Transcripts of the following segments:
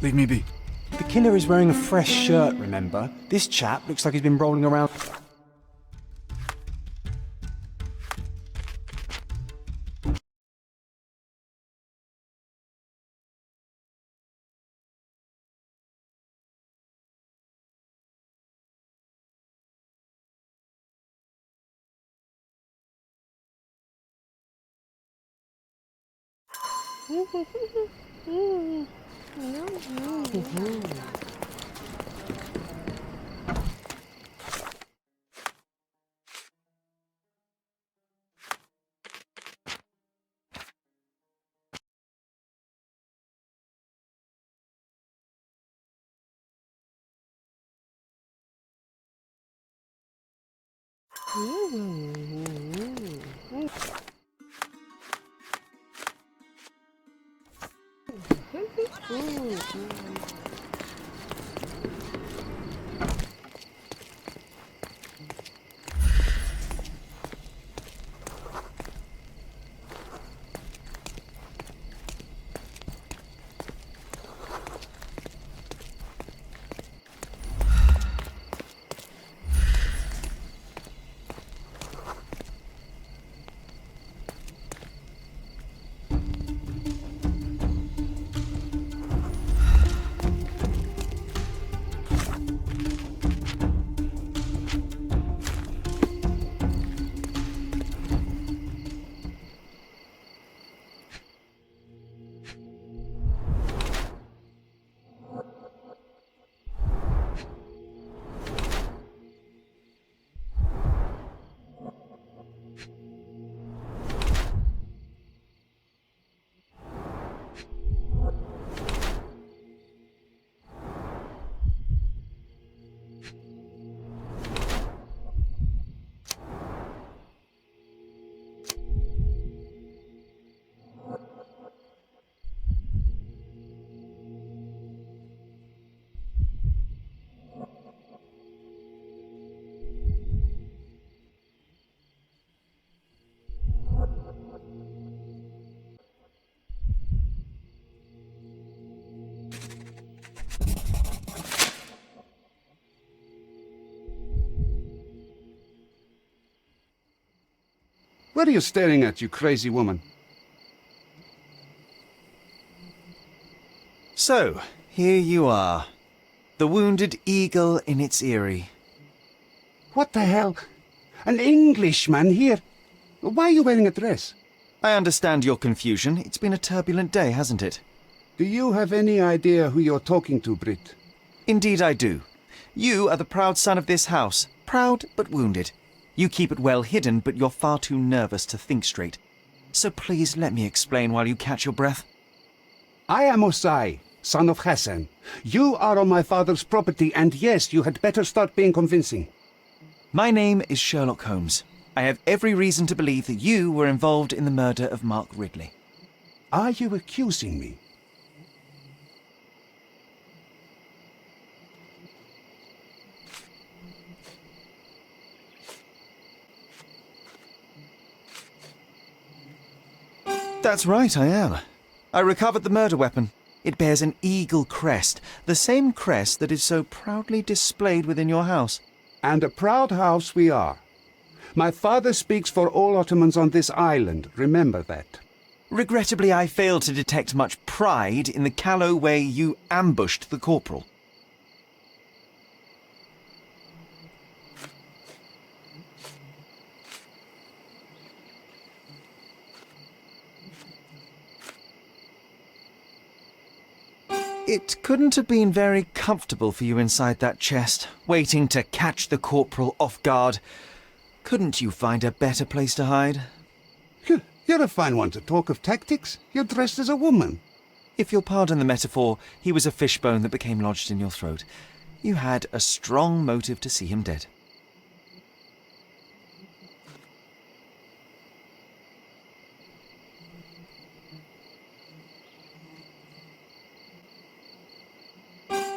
Leave me be. The killer is wearing a fresh shirt, remember? This chap looks like he's been rolling around... What are you staring at, you crazy woman? So, here you are. The wounded eagle in its eyrie. What the hell? An Englishman here? Why are you wearing a dress? I understand your confusion. It's been a turbulent day, hasn't it? Do you have any idea who you're talking to, Brit? Indeed I do. You are the proud son of this house. Proud, but wounded. You keep it well hidden, but you're far too nervous to think straight. So please let me explain while you catch your breath. I am Osai, son of Hassan. You are on my father's property, and yes, you had better start being convincing. My name is Sherlock Holmes. I have every reason to believe that you were involved in the murder of Mark Ridley. Are you accusing me? That's right, I am. I recovered the murder weapon. It bears an eagle crest, the same crest that is so proudly displayed within your house. And a proud house we are. My father speaks for all Ottomans on this island, remember that. Regrettably, I failed to detect much pride in the callow way you ambushed the corporal. It couldn't have been very comfortable for you inside that chest, waiting to catch the corporal off guard. Couldn't you find a better place to hide? You're a fine one to talk of tactics. You're dressed as a woman. If you'll pardon the metaphor, he was a fishbone that became lodged in your throat. You had a strong motive to see him dead.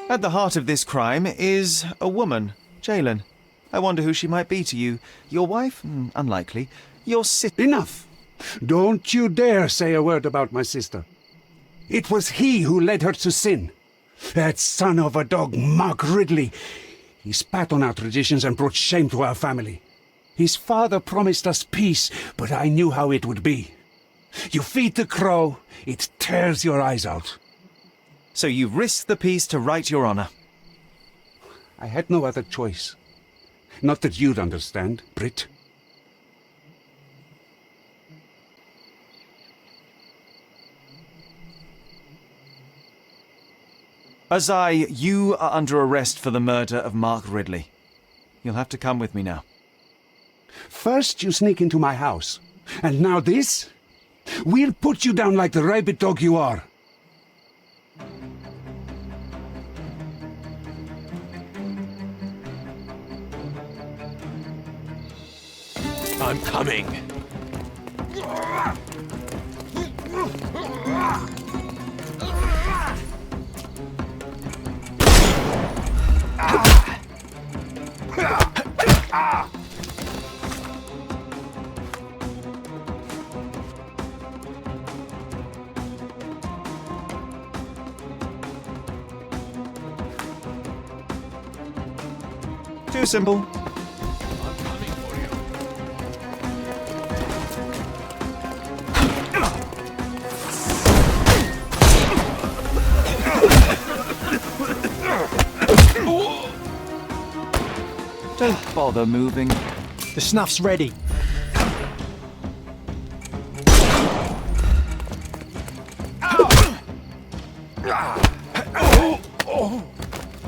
At the heart of this crime is a woman, Jalen. I wonder who she might be to you. Your wife? Unlikely. Your sister? Enough! Don't you dare say a word about my sister. It was he who led her to sin. That son of a dog, Mark Ridley. He spat on our traditions and brought shame to our family. His father promised us peace, but I knew how it would be. You feed the crow, it tears your eyes out. So you risked the peace to right your honor. I had no other choice. Not that you'd understand, Brit. Azai, you are under arrest for the murder of Mark Ridley. You'll have to come with me now. First you sneak into my house, and now this? We'll put you down like the rabid dog you are. I'm coming. Too simple. I'm coming for you. Don't bother moving. The snuff's ready.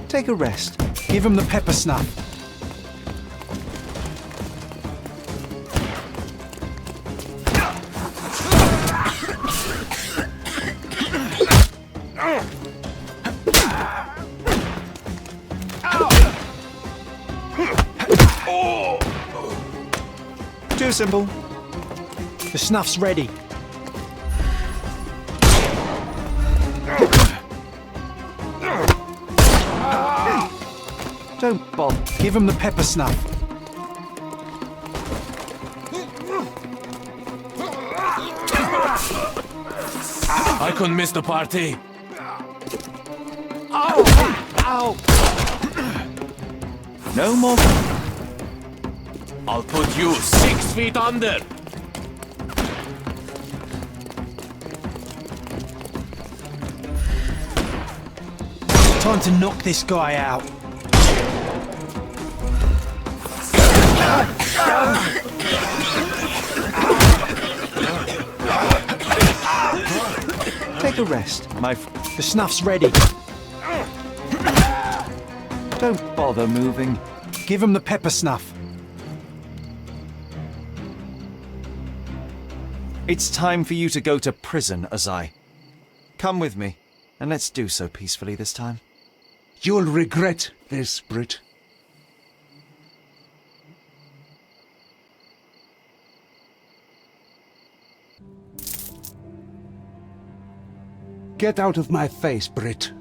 Take a rest. Give him the pepper snuff. Too simple. The snuff's ready. Don't bother. Give him the pepper snuff. I couldn't miss the party. No more. I'll put you 6 feet under. Time to knock this guy out. Take a rest, The snuff's ready. Don't bother moving. Give him the pepper snuff. It's time for you to go to prison, Azai. Come with me, and let's do so peacefully this time. You'll regret this, Brit. Get out of my face, Brit.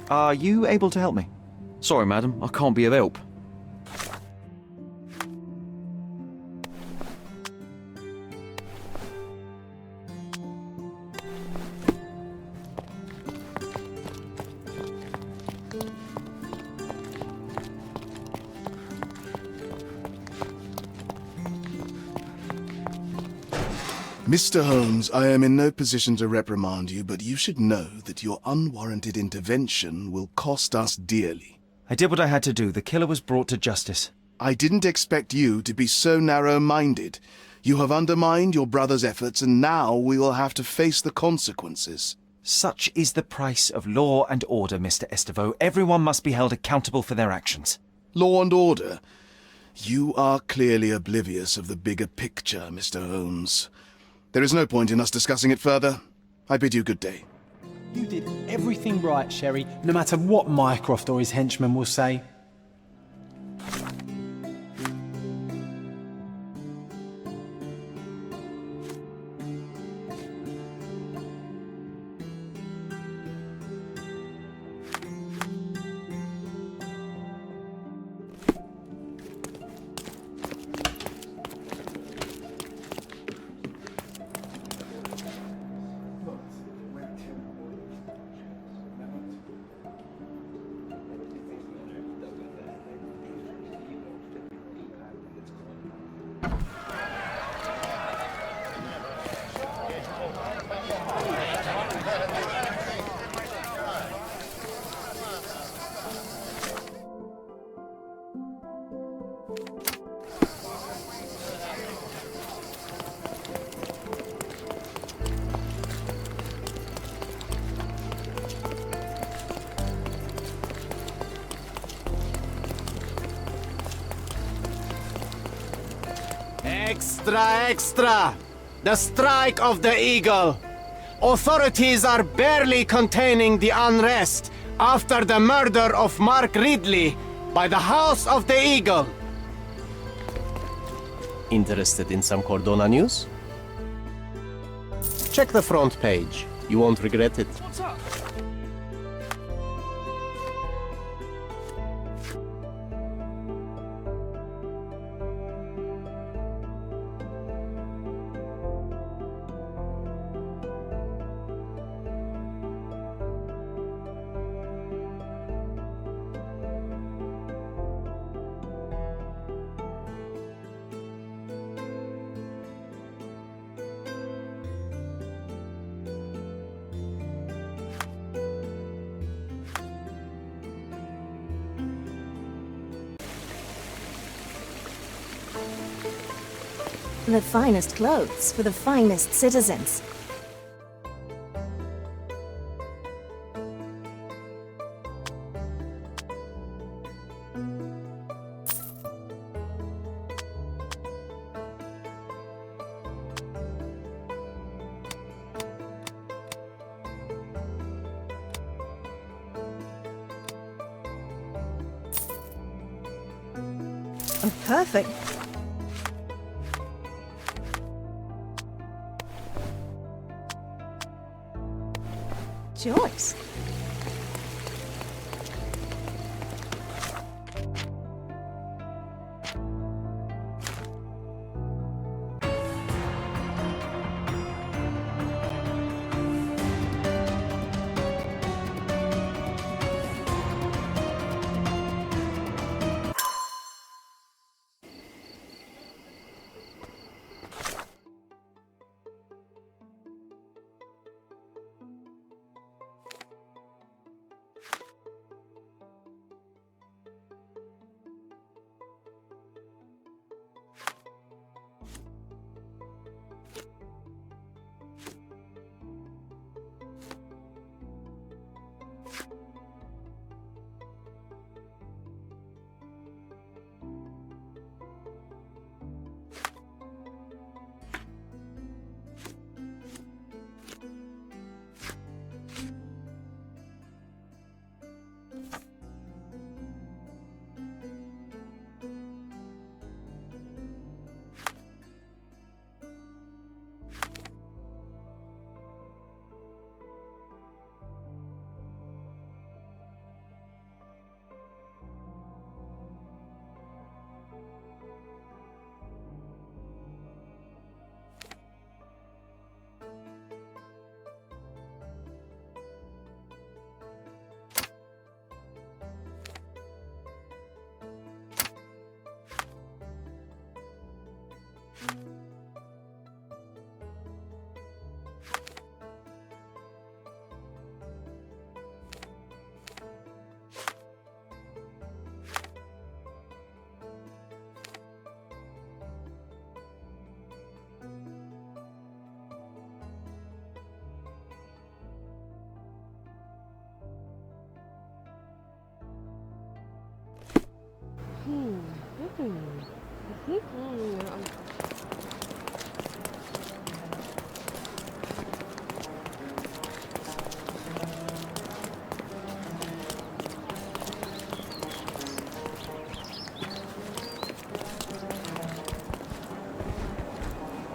Are you able to help me? Sorry, madam, I can't be of help. Mr. Holmes, I am in no position to reprimand you, but you should know that your unwarranted intervention will cost us dearly. I did what I had to do. The killer was brought to justice. I didn't expect you to be so narrow-minded. You have undermined your brother's efforts, and now we will have to face the consequences. Such is the price of law and order, Mr. Estevo. Everyone must be held accountable for their actions. Law and order? You are clearly oblivious of the bigger picture, Mr. Holmes. There is no point in us discussing it further. I bid you good day. You did everything right, Sherry, no matter what Mycroft or his henchmen will say. Extra, extra! The strike of the eagle! Authorities are barely containing the unrest after the murder of Mark Ridley by the House of the Eagle. Interested in some Cordona news? Check the front page. You won't regret it. What's up? The finest clothes for the finest citizens. Oh, perfect. Choice.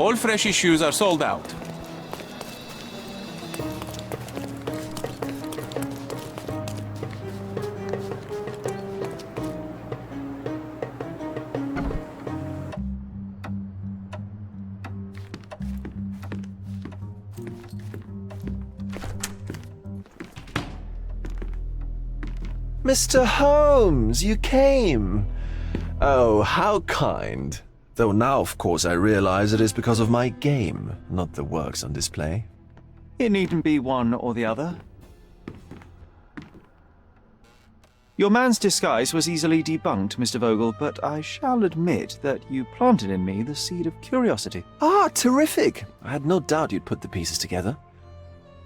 All fresh issues are sold out. Mr. Holmes, you came! Oh, how kind. Though now, of course, I realize it is because of my game, not the works on display. It needn't be one or the other. Your man's disguise was easily debunked, Mr. Vogel, but I shall admit that you planted in me the seed of curiosity. Ah, terrific! I had no doubt you'd put the pieces together.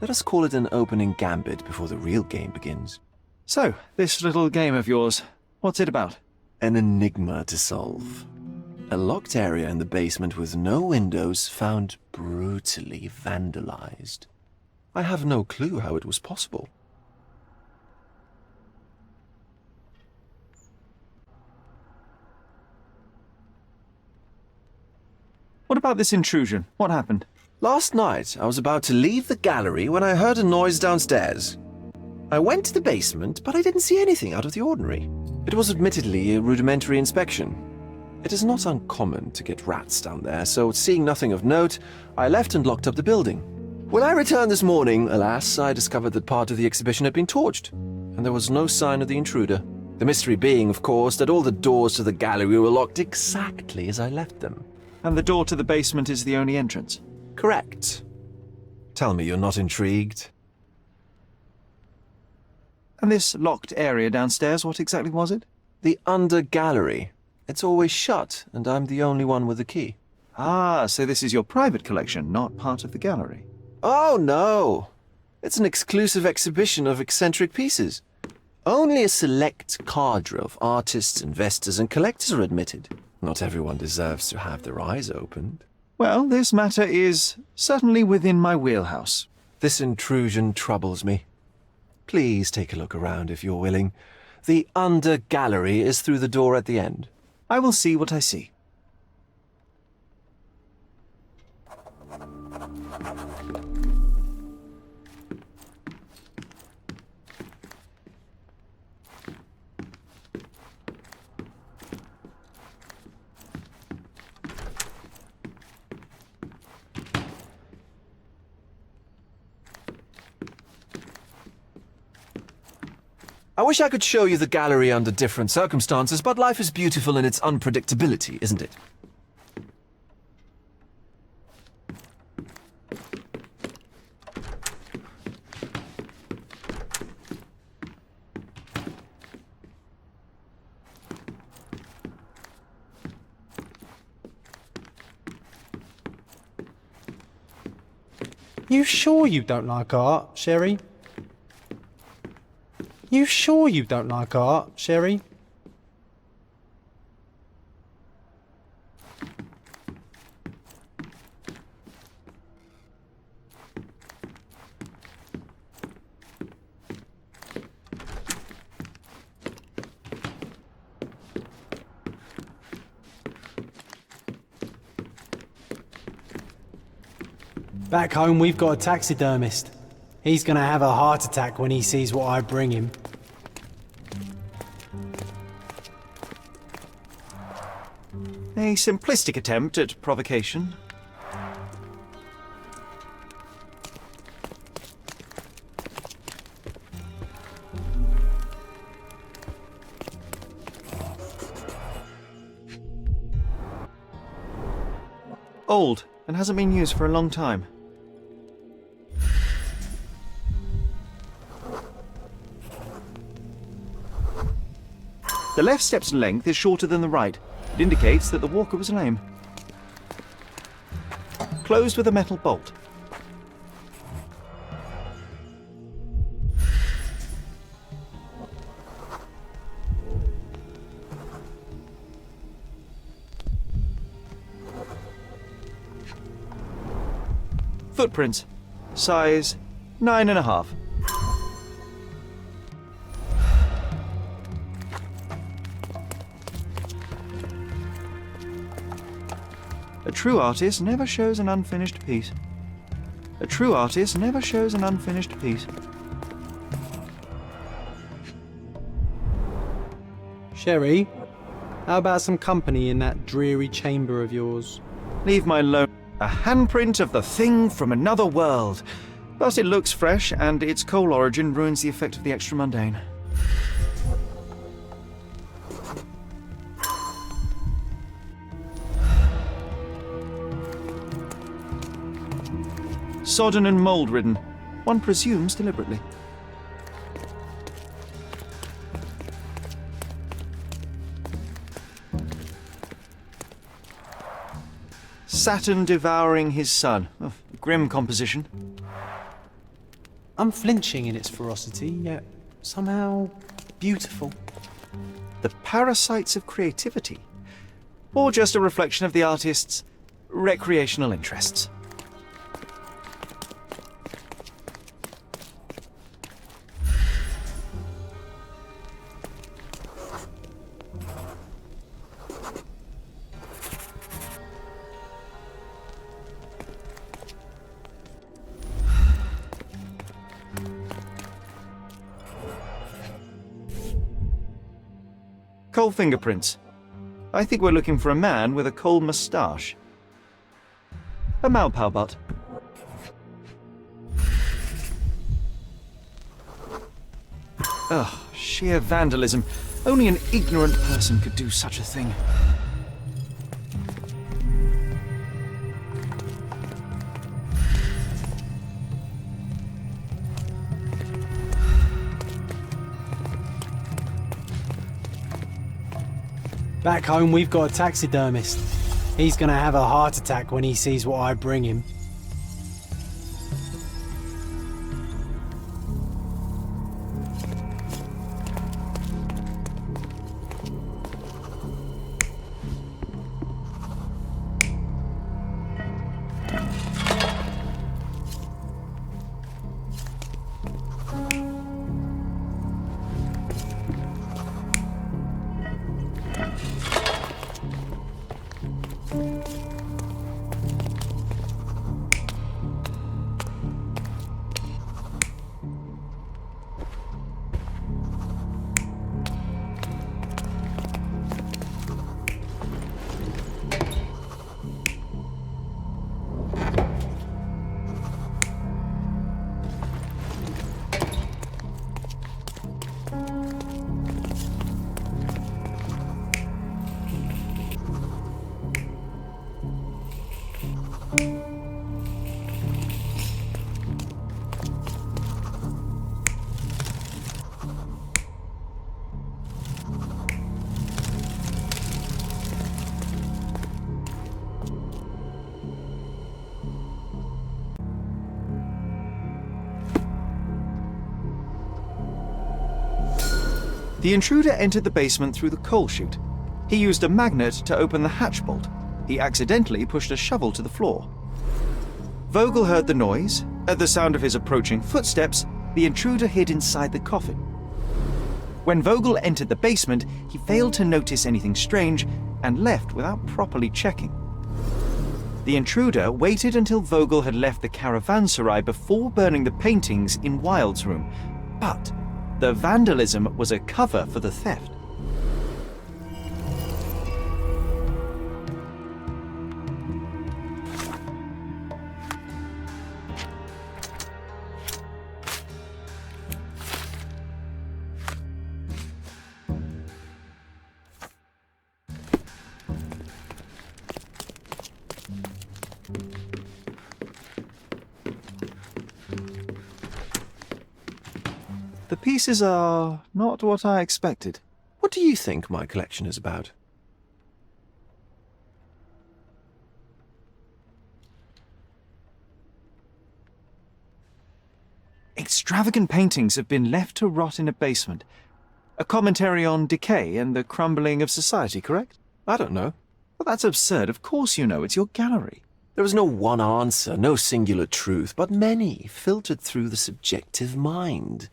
Let us call it an opening gambit before the real game begins. So, this little game of yours, what's it about? An enigma to solve. A locked area in the basement with no windows found brutally vandalized. I have no clue how it was possible. What about this intrusion? What happened? Last night, I was about to leave the gallery when I heard a noise downstairs. I went to the basement, but I didn't see anything out of the ordinary. It was admittedly a rudimentary inspection. It is not uncommon to get rats down there, so seeing nothing of note, I left and locked up the building. When I returned this morning, alas, I discovered that part of the exhibition had been torched, and there was no sign of the intruder. The mystery being, of course, that all the doors to the gallery were locked exactly as I left them. And the door to the basement is the only entrance? Correct. Tell me you're not intrigued. And this locked area downstairs, what exactly was it? The under gallery. It's always shut, and I'm the only one with the key. Ah, so this is your private collection, not part of the gallery. Oh, no. It's an exclusive exhibition of eccentric pieces. Only a select cadre of artists, investors, and collectors are admitted. Not everyone deserves to have their eyes opened. Well, this matter is certainly within my wheelhouse. This intrusion troubles me. Please take a look around if you're willing. The under gallery is through the door at the end. I will see what I see. I wish I could show you the gallery under different circumstances, but life is beautiful in its unpredictability, isn't it? You sure you don't like art, Sherry? You sure you don't like art, Sherry? Back home, we've got a taxidermist. He's gonna have a heart attack when he sees what I bring him. A simplistic attempt at provocation. Old, and hasn't been used for a long time. The left step's length is shorter than the right. It indicates that the walker was lame. Closed with a metal bolt. Footprints. Size 9.5. A true artist never shows an unfinished piece. A true artist never shows an unfinished piece. Sherry, how about some company in that dreary chamber of yours? Leave my alone. A handprint of the thing from another world. But it looks fresh, and its coal origin ruins the effect of the extra mundane. Sodden and mould-ridden. One presumes deliberately. Saturn devouring his son. Oh, grim composition. Unflinching in its ferocity, yet somehow beautiful. The parasites of creativity. or just a reflection of the artist's recreational interests. Coal fingerprints. I think we're looking for a man with a coal moustache. A Maupalbut. Ugh, sheer vandalism. Only an ignorant person could do such a thing. Back home, we've got a taxidermist. He's gonna have a heart attack when he sees what I bring him. The intruder entered the basement through the coal chute. He used a magnet to open the hatch bolt. He accidentally pushed a shovel to the floor. Vogel heard the noise. At the sound of his approaching footsteps, the intruder hid inside the coffin. When Vogel entered the basement, he failed to notice anything strange and left without properly checking. The intruder waited until Vogel had left the caravanserai before burning the paintings in Wilde's room, but the vandalism was a cover for the theft. The pieces are not what I expected. What do you think my collection is about? Extravagant paintings have been left to rot in a basement. A commentary on decay and the crumbling of society, correct? I don't know. Well, that's absurd. Of course you know. It's your gallery. There is no one answer, no singular truth, but many filtered through the subjective mind.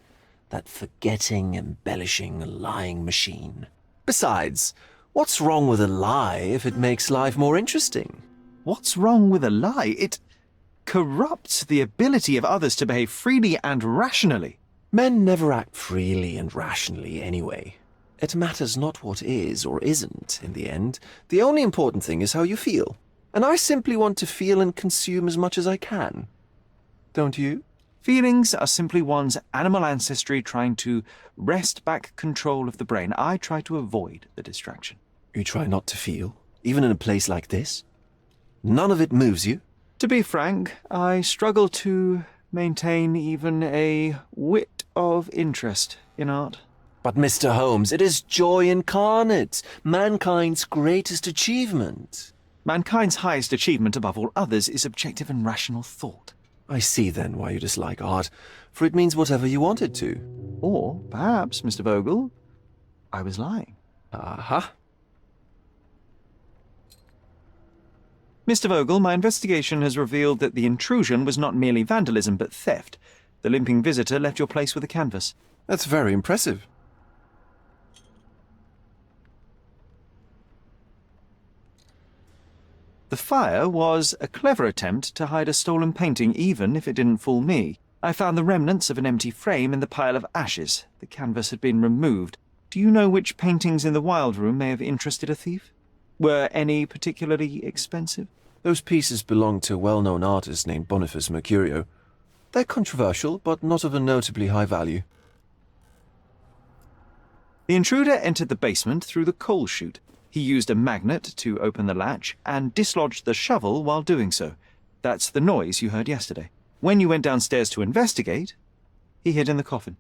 That forgetting, embellishing, lying machine. Besides, what's wrong with a lie if it makes life more interesting? What's wrong with a lie? It corrupts the ability of others to behave freely and rationally. Men never act freely and rationally anyway. It matters not what is or isn't in the end. The only important thing is how you feel. And I simply want to feel and consume as much as I can. Don't you? Feelings are simply one's animal ancestry trying to wrest back control of the brain. I try to avoid the distraction. You try not to feel, even in a place like this? None of it moves you? To be frank, I struggle to maintain even a whit of interest in art. But Mr. Holmes, it is joy incarnate, mankind's greatest achievement. Mankind's highest achievement above all others is objective and rational thought. I see then why you dislike art, for it means whatever you want it to. Or perhaps, Mr. Vogel, I was lying. Aha. Mr. Vogel, my investigation has revealed that the intrusion was not merely vandalism, but theft. The limping visitor left your place with a canvas. That's very impressive. The fire was a clever attempt to hide a stolen painting, even if it didn't fool me. I found the remnants of an empty frame in the pile of ashes. The canvas had been removed. Do you know which paintings in the Wild Room may have interested a thief? Were any particularly expensive? Those pieces belong to a well-known artist named Boniface Mercurio. They're controversial, but not of a notably high value. The intruder entered the basement through the coal chute. He used a magnet to open the latch and dislodged the shovel while doing so. That's the noise you heard yesterday. When you went downstairs to investigate, he hid in the coffin.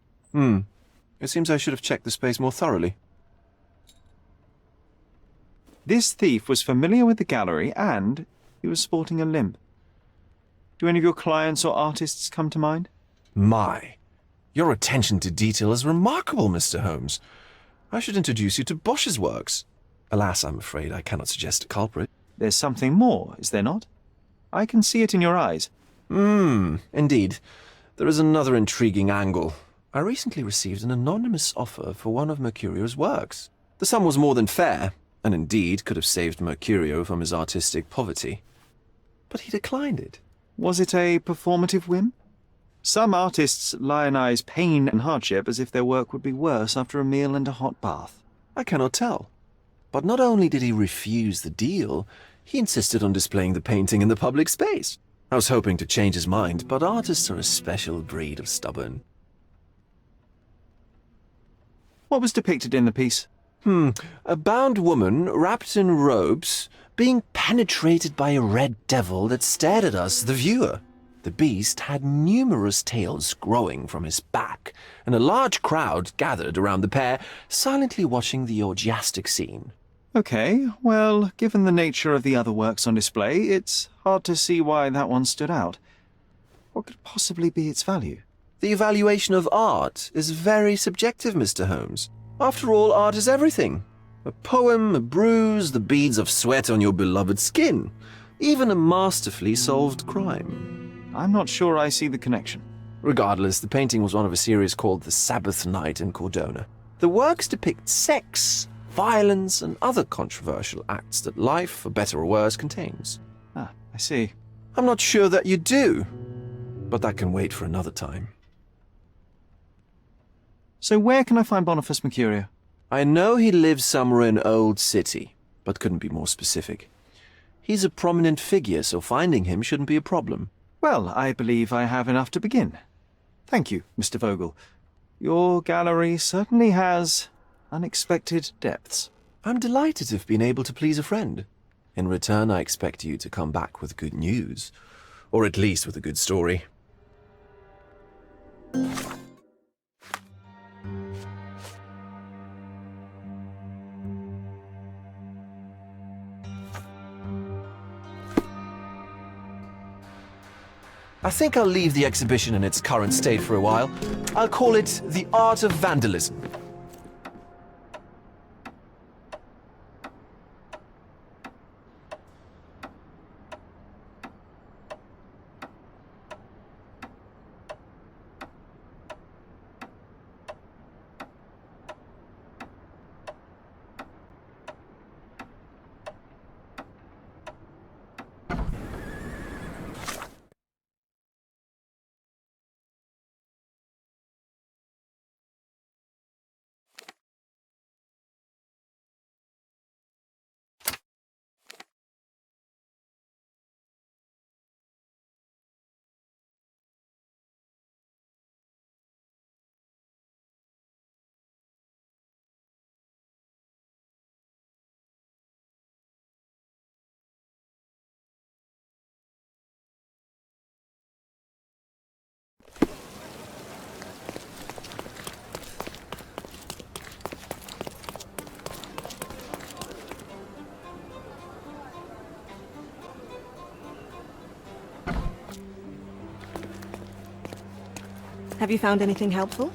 It seems I should have checked the space more thoroughly. This thief was familiar with the gallery and he was sporting a limp. Do any of your clients or artists come to mind? My, your attention to detail is remarkable, Mr. Holmes. I should introduce you to Bosch's works. Alas, I'm afraid I cannot suggest a culprit. There's something more, is there not? I can see it in your eyes. Indeed. There is another intriguing angle. I recently received an anonymous offer for one of Mercurio's works. The sum was more than fair, and indeed could have saved Mercurio from his artistic poverty. But he declined it. Was it a performative whim? Some artists lionize pain and hardship as if their work would be worse after a meal and a hot bath. I cannot tell. But not only did he refuse the deal, he insisted on displaying the painting in the public space. I was hoping to change his mind, but artists are a special breed of stubborn. What was depicted in the piece? A bound woman, wrapped in robes, being penetrated by a red devil that stared at us, the viewer. The beast had numerous tails growing from his back, and a large crowd gathered around the pair, silently watching the orgiastic scene. Okay, well, given the nature of the other works on display, it's hard to see why that one stood out. What could possibly be its value? The evaluation of art is very subjective, Mr. Holmes. After all, art is everything. A poem, a bruise, the beads of sweat on your beloved skin. Even a masterfully solved crime. I'm not sure I see the connection. Regardless, the painting was one of a series called The Sabbath Night in Cordona. The works depict sex, violence, and other controversial acts that life, for better or worse, contains. Ah, I see. I'm not sure that you do, but that can wait for another time. So where can I find Boniface Mercurio? I know he lives somewhere in Old City, but couldn't be more specific. He's a prominent figure, so finding him shouldn't be a problem. Well, I believe I have enough to begin. Thank you, Mr. Vogel. Your gallery certainly has unexpected depths. I'm delighted to have been able to please a friend. In return, I expect you to come back with good news, or at least with a good story. I think I'll leave the exhibition in its current state for a while. I'll call it The Art of Vandalism. Have you found anything helpful?